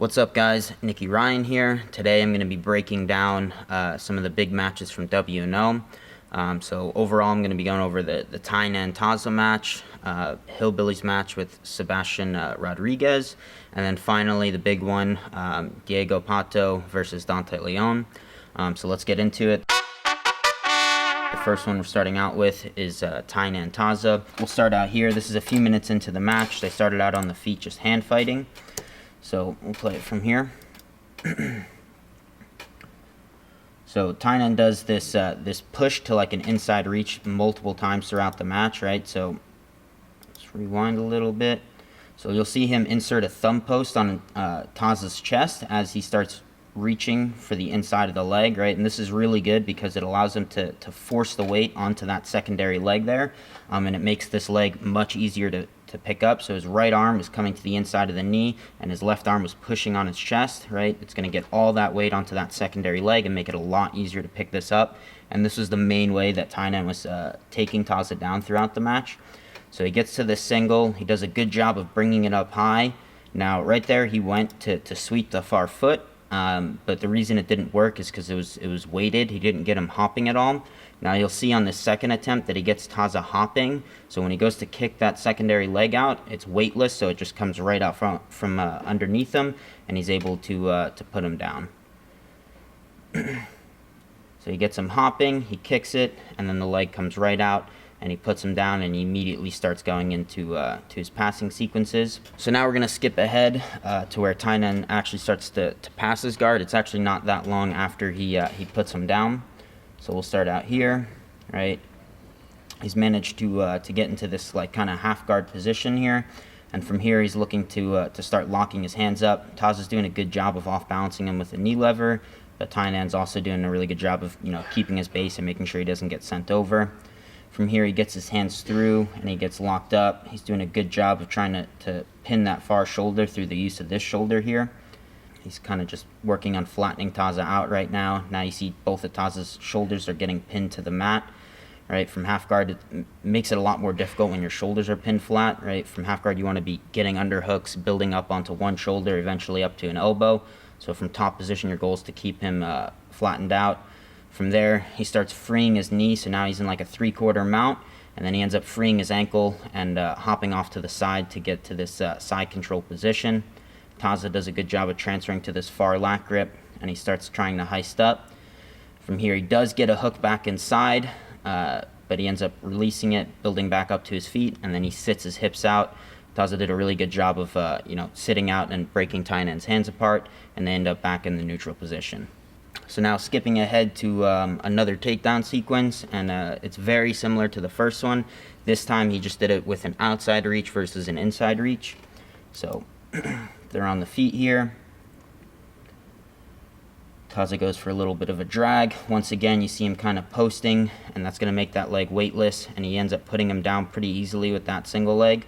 What's up, guys? Nicky Ryan here. Today I'm going to be breaking down some of the big matches from WNO. So overall I'm going to be going over the Tainan Dalpra match, Hillbillies match with Sebastian Rodriguez, and then finally the big one, Dego Pato versus Dante Leon. So let's get into it. The first one we're starting out with is Tainan Dalpra. We'll start out here. This is a few minutes into the match. They started out on the feet just hand fighting. So we'll play it from here. So Tainan does this this push to like an inside reach multiple times throughout the match, right? So let's rewind a little bit. So you'll see him insert a thumb post on Dalpra's chest as he starts reaching for the inside of the leg, right? And this is really good because it allows him to force the weight onto that secondary leg there, and it makes this leg much easier to pick up. So his right arm is coming to the inside of the knee and his left arm was pushing on his chest, right? It's going to get all that weight onto that secondary leg and make it a lot easier to pick this up. And this was the main way that Tainan was taking Dalpra down throughout the match. So he gets to this single. He does a good job of bringing it up high. Now right there he went to sweep the far foot, but the reason it didn't work is because it was weighted. He didn't get him hopping at all. Now you'll see on the second attempt that he gets Dalpra hopping. So when he goes to kick that secondary leg out, it's weightless, so it just comes right out from underneath him, and he's able to put him down. So he gets him hopping, he kicks it, and then the leg comes right out, and he puts him down, and he immediately starts going into to his passing sequences. So now we're going to skip ahead to where Tainan actually starts to pass his guard. It's actually not that long after he puts him down. So we'll start out here, right? He's managed to get into this like kind of half guard position here, and from here he's looking to start locking his hands up. Dalpra's doing a good job of off balancing him with a knee lever, but Tainan's also doing a really good job of keeping his base and making sure he doesn't get sent over. From here he gets his hands through and he gets locked up. He's doing a good job of trying to pin that far shoulder through the use of this shoulder here. He's kind of just working on flattening Dalpra out right now. Now you see both of Dalpra's shoulders are getting pinned to the mat. Right, from half guard, it makes it a lot more difficult when your shoulders are pinned flat. Right, from half guard you want to be getting under hooks, building up onto one shoulder, eventually up to an elbow. So from top position, your goal is to keep him flattened out. From there, he starts freeing his knee, so now he's in like a 3/4 mount, and then he ends up freeing his ankle and hopping off to the side to get to this side control position. Dalpra does a good job of transferring to this far lat grip, and he starts trying to heist up. From here, he does get a hook back inside, but he ends up releasing it, building back up to his feet, and then he sits his hips out. Dalpra did a really good job of sitting out and breaking Tainan's hands apart, and they end up back in the neutral position. So now skipping ahead to another takedown sequence, and it's very similar to the first one. This time he just did it with an outside reach versus an inside reach. So they're on the feet here. Dalpra goes for a little bit of a drag. Once again, you see him kind of posting, and that's going to make that leg weightless, and he ends up putting him down pretty easily with that single leg.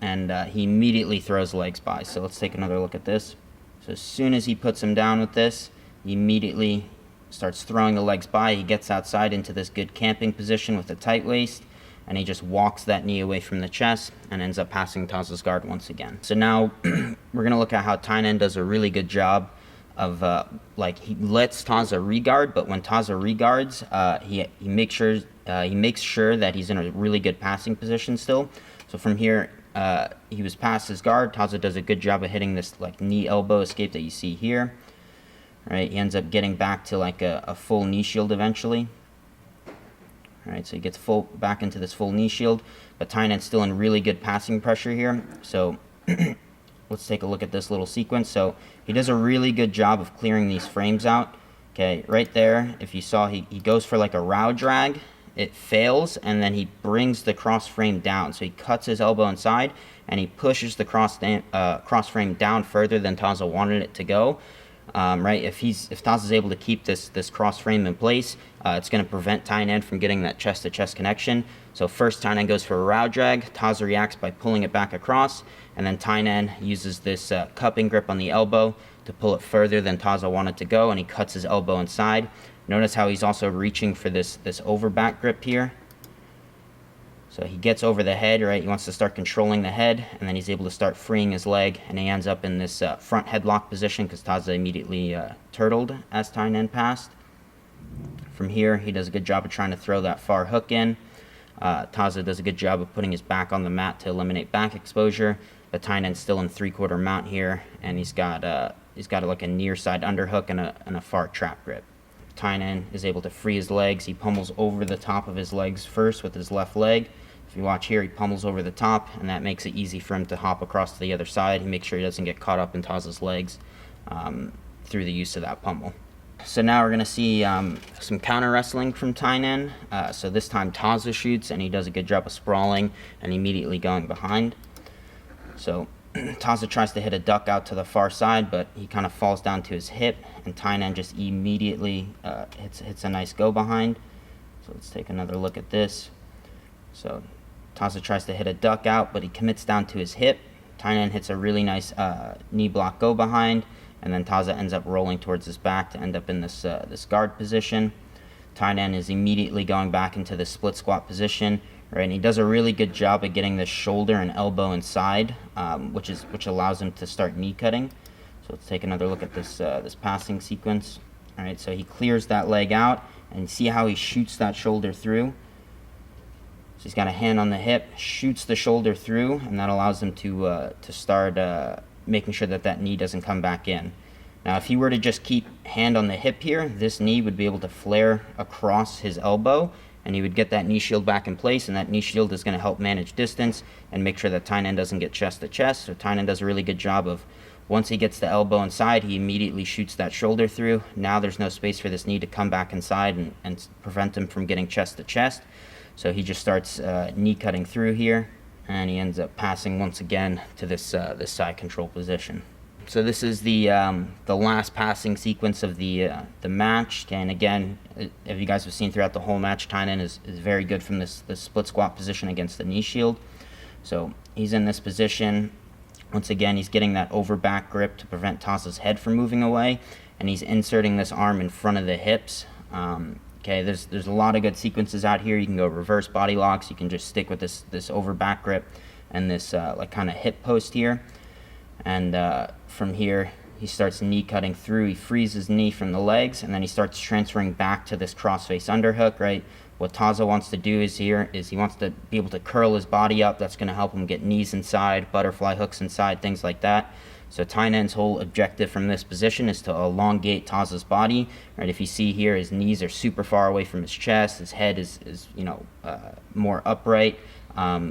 And he immediately throws legs by. So let's take another look at this. So as soon as he puts him down with this, he immediately starts throwing the legs by. He gets outside into this good camping position with a tight waist, and he just walks that knee away from the chest and ends up passing Dalpra's guard once again. So now we're going to look at how Tainan does a really good job of he lets Dalpra re-guard, but when Dalpra re-guards, he makes sure that he's in a really good passing position still. So from here, he was past his guard. Dalpra does a good job of hitting this like knee elbow escape that you see here. Right, he ends up getting back to like a full knee shield eventually. Alright, so he gets back into this full knee shield, but Tainan's still in really good passing pressure here. So let's take a look at this little sequence. So he does a really good job of clearing these frames out. Okay, right there, if you saw, he goes for like a row drag. It fails, and then he brings the cross frame down. So he cuts his elbow inside, and he pushes the cross frame down further than Dalpra wanted it to go. Right, if Dalpra's able to keep this cross frame in place, it's going to prevent Tainan from getting that chest-to-chest connection. So first Tainan goes for a row drag, Dalpra reacts by pulling it back across, and then Tainan uses this cupping grip on the elbow to pull it further than Dalpra wanted to go, and he cuts his elbow inside. Notice how he's also reaching for this overback grip here. So he gets over the head, right? He wants to start controlling the head, and then he's able to start freeing his leg, and he ends up in this front headlock position because Taza immediately turtled as Tainan passed. From here, he does a good job of trying to throw that far hook in. Taza does a good job of putting his back on the mat to eliminate back exposure, but Tainan's still in 3/4 mount here, and he's got like a near side underhook and a far trap grip. Tainan is able to free his legs. He pummels over the top of his legs first with his left leg. If you watch here, he pummels over the top, and that makes it easy for him to hop across to the other side. He makes sure he doesn't get caught up in Taza's legs through the use of that pummel. So now we're going to see some counter wrestling from Tainan. So this time Taza shoots, and he does a good job of sprawling and immediately going behind. So Taza tries to hit a duck out to the far side, but he kind of falls down to his hip, and Tainan just immediately hits a nice go behind. So let's take another look at this. So Taza tries to hit a duck out, but he commits down to his hip. Tainan hits a really nice knee block go behind, and then Taza ends up rolling towards his back to end up in this guard position. Tainan is immediately going back into the split squat position, right? And he does a really good job of getting the shoulder and elbow inside, which allows him to start knee cutting. So let's take another look at this passing sequence. All right, so he clears that leg out, and see how he shoots that shoulder through. So he's got a hand on the hip, shoots the shoulder through, and that allows him to start making sure that knee doesn't come back in. Now, if he were to just keep hand on the hip here, this knee would be able to flare across his elbow, and he would get that knee shield back in place, and that knee shield is going to help manage distance and make sure that Tainan doesn't get chest to chest. So Tainan does a really good job of, once he gets the elbow inside, he immediately shoots that shoulder through. Now there's no space for this knee to come back inside and prevent him from getting chest to chest. So he just starts knee cutting through here, and he ends up passing once again to this side control position. So this is the last passing sequence of the match. And again, if you guys have seen throughout the whole match, Tainan is very good from this split squat position against the knee shield. So he's in this position. Once again, he's getting that over back grip to prevent Taza's head from moving away, and he's inserting this arm in front of the hips. Okay, there's a lot of good sequences out here. You can go reverse body locks. You can just stick with this over back grip and this like kind of hip post here. And from here, he starts knee cutting through. He frees his knee from the legs, and then he starts transferring back to this crossface underhook, right? What Taza wants to do is he wants to be able to curl his body up. That's going to help him get knees inside, butterfly hooks inside, things like that. So Tainan's whole objective from this position is to elongate Taza's body, right? If you see here, his knees are super far away from his chest. His head is more upright,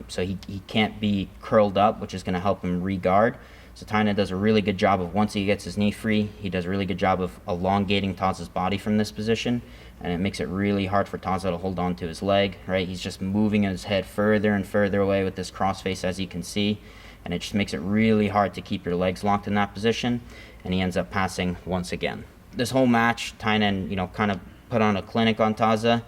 so he can't be curled up, which is going to help him re-guard. So Tainan does a really good job of, once he gets his knee free, he does a really good job of elongating Taza's body from this position, and it makes it really hard for Taza to hold on to his leg, right? He's just moving his head further and further away with this crossface, as you can see, and it just makes it really hard to keep your legs locked in that position, and he ends up passing once again. This whole match, Tainan, kind of put on a clinic on Taza.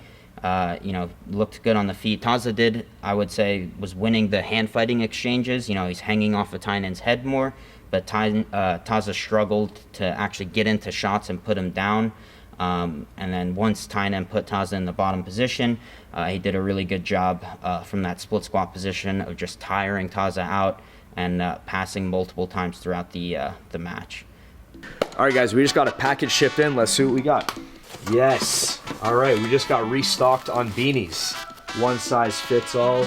Looked good on the feet. Taza did, I would say, was winning the hand fighting exchanges. He's hanging off of Tainan's head more, but Taza struggled to actually get into shots and put him down. And then once Tainan put Taza in the bottom position, he did a really good job from that split squat position of just tiring Taza out and passing multiple times throughout the match. All right, guys, we just got a package shipped in. Let's see what we got. Yes. All right, we just got restocked on beanies. One size fits all.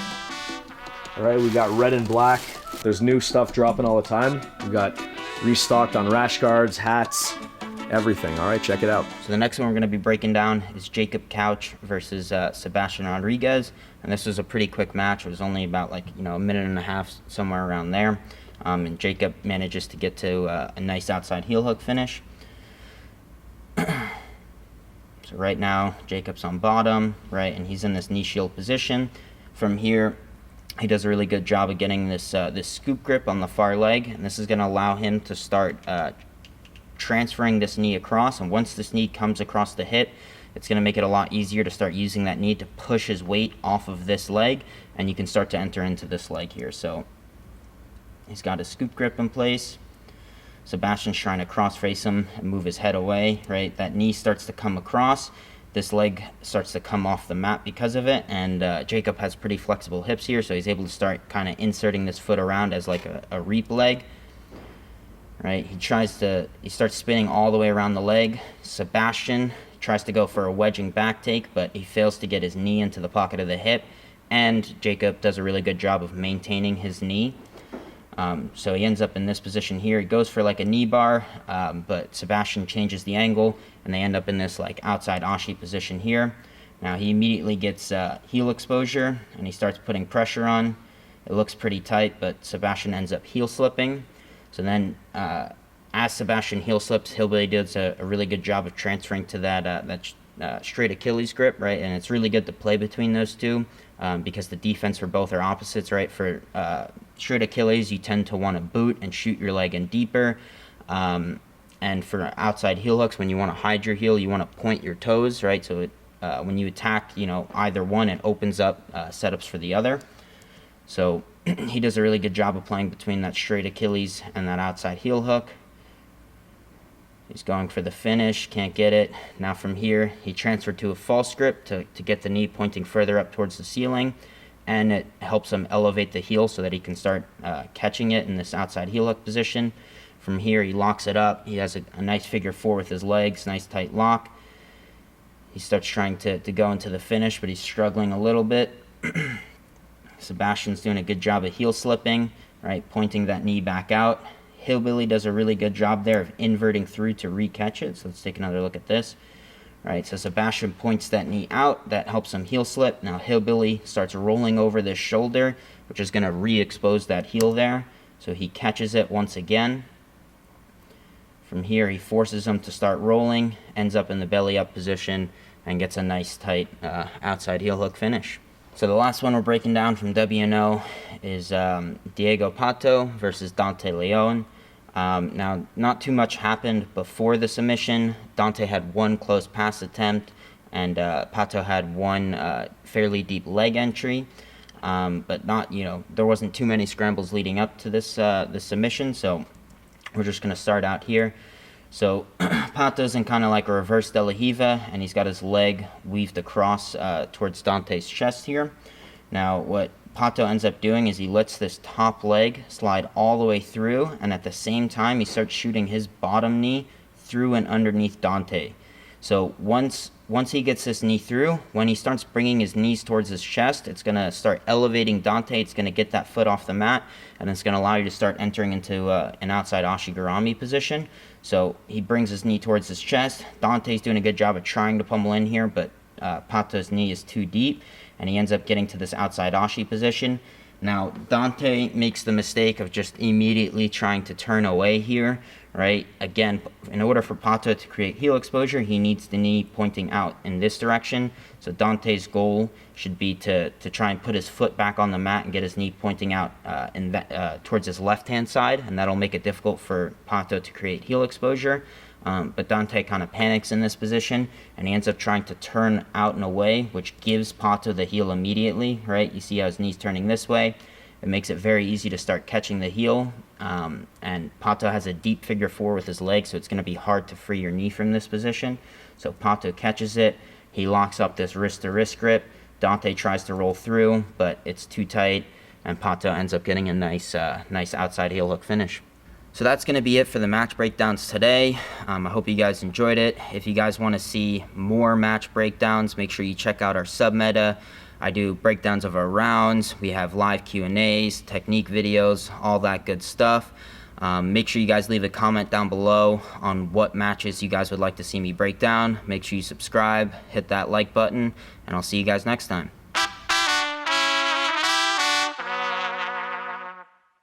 All right, we got red and black. There's new stuff dropping all the time. We got restocked on Rashguards, hats, everything. All right, check it out. So the next one we're going to be breaking down is Jacob Couch versus Sebastian Rodriguez. And this was a pretty quick match. It was only about a minute and a half, somewhere around there. And Jacob manages to get to a nice outside heel hook finish. So right now, Jacob's on bottom, right, and he's in this knee shield position. From here, he does a really good job of getting this scoop grip on the far leg, and this is going to allow him to start transferring this knee across. And once this knee comes across the hip, it's going to make it a lot easier to start using that knee to push his weight off of this leg, and you can start to enter into this leg here. So he's got his scoop grip in place. Sebastian's trying to cross face him and move his head away, right? That knee starts to come across, this leg starts to come off the mat because of it, and Jacob has pretty flexible hips here, so he's able to start kind of inserting this foot around as like a reap leg. Right, he starts spinning all the way around the leg. Sebastian tries to go for a wedging back take, but he fails to get his knee into the pocket of the hip, and Jacob does a really good job of maintaining his knee. So he ends up in this position here. He goes for like a knee bar, but Sebastian changes the angle, and they end up in this like outside ashi position here. Now he immediately gets heel exposure, and he starts putting pressure on. It looks pretty tight, but Sebastian ends up heel slipping. So then, as Sebastian heel slips, Hillbilly does a really good job of transferring to that straight Achilles grip, right? And it's really good to play between those two because the defense for both are opposites, right? For straight Achilles, you tend to want to boot and shoot your leg in deeper. And for outside heel hooks, when you want to hide your heel, you want to point your toes, right? So when you attack, either one, it opens up setups for the other. So he does a really good job of playing between that straight Achilles and that outside heel hook. He's going for the finish, can't get it. Now from here, he transferred to a false grip to get the knee pointing further up towards the ceiling, and it helps him elevate the heel so that he can start catching it in this outside heel hook position. From here, he locks it up. He has a nice figure four with his legs, nice tight lock. He starts trying to go into the finish, but he's struggling a little bit. Sebastian's doing a good job of heel slipping, right, pointing that knee back out. Hillbilly does a really good job there of inverting through to re-catch it. So let's take another look at this. Right, so Sebastian points that knee out. That helps him heel slip. Now Hillbilly starts rolling over this shoulder, which is going to re-expose that heel there. So he catches it once again. From here, he forces him to start rolling, ends up in the belly up position, and gets a nice tight outside heel hook finish. So the last one we're breaking down from WNO is Dego Pato versus Dante Leon. Now, not too much happened before the submission. Dante had one close pass attempt, and Pato had one fairly deep leg entry. But not, there wasn't too many scrambles leading up to this submission, so we're just going to start out here. So Pato's in kind of like a reverse De La Riva, and he's got his leg weaved across towards Dante's chest here. Now what Pato ends up doing is he lets this top leg slide all the way through, and at the same time he starts shooting his bottom knee through and underneath Dante. So once he gets this knee through, when he starts bringing his knees towards his chest, it's going to start elevating Dante. It's going to get that foot off the mat, and it's going to allow you to start entering into an outside Ashigarami position. So he brings his knee towards his chest. Dante's doing a good job of trying to pummel in here, but Pato's knee is too deep, and he ends up getting to this outside Ashi position. Now, Dante makes the mistake of just immediately trying to turn away here, right? Again, in order for Pato to create heel exposure, he needs the knee pointing out in this direction. So Dante's goal should be to try and put his foot back on the mat and get his knee pointing out towards his left-hand side, and that'll make it difficult for Pato to create heel exposure. But Dante kind of panics in this position, and he ends up trying to turn out and away, which gives Pato the heel immediately, right? You see how his knee's turning this way. It makes it very easy to start catching the heel, and Pato has a deep figure four with his leg, so it's going to be hard to free your knee from this position. So Pato catches it. He locks up this wrist-to-wrist grip. Dante tries to roll through, but it's too tight, and Pato ends up getting a nice outside heel hook finish. So that's going to be it for the match breakdowns today. I hope you guys enjoyed it. If you guys want to see more match breakdowns, make sure you check out our submeta. I do breakdowns of our rounds. We have live Q&As, technique videos, all that good stuff. Make sure you guys leave a comment down below on what matches you guys would like to see me break down. Make sure you subscribe, hit that like button, and I'll see you guys next time.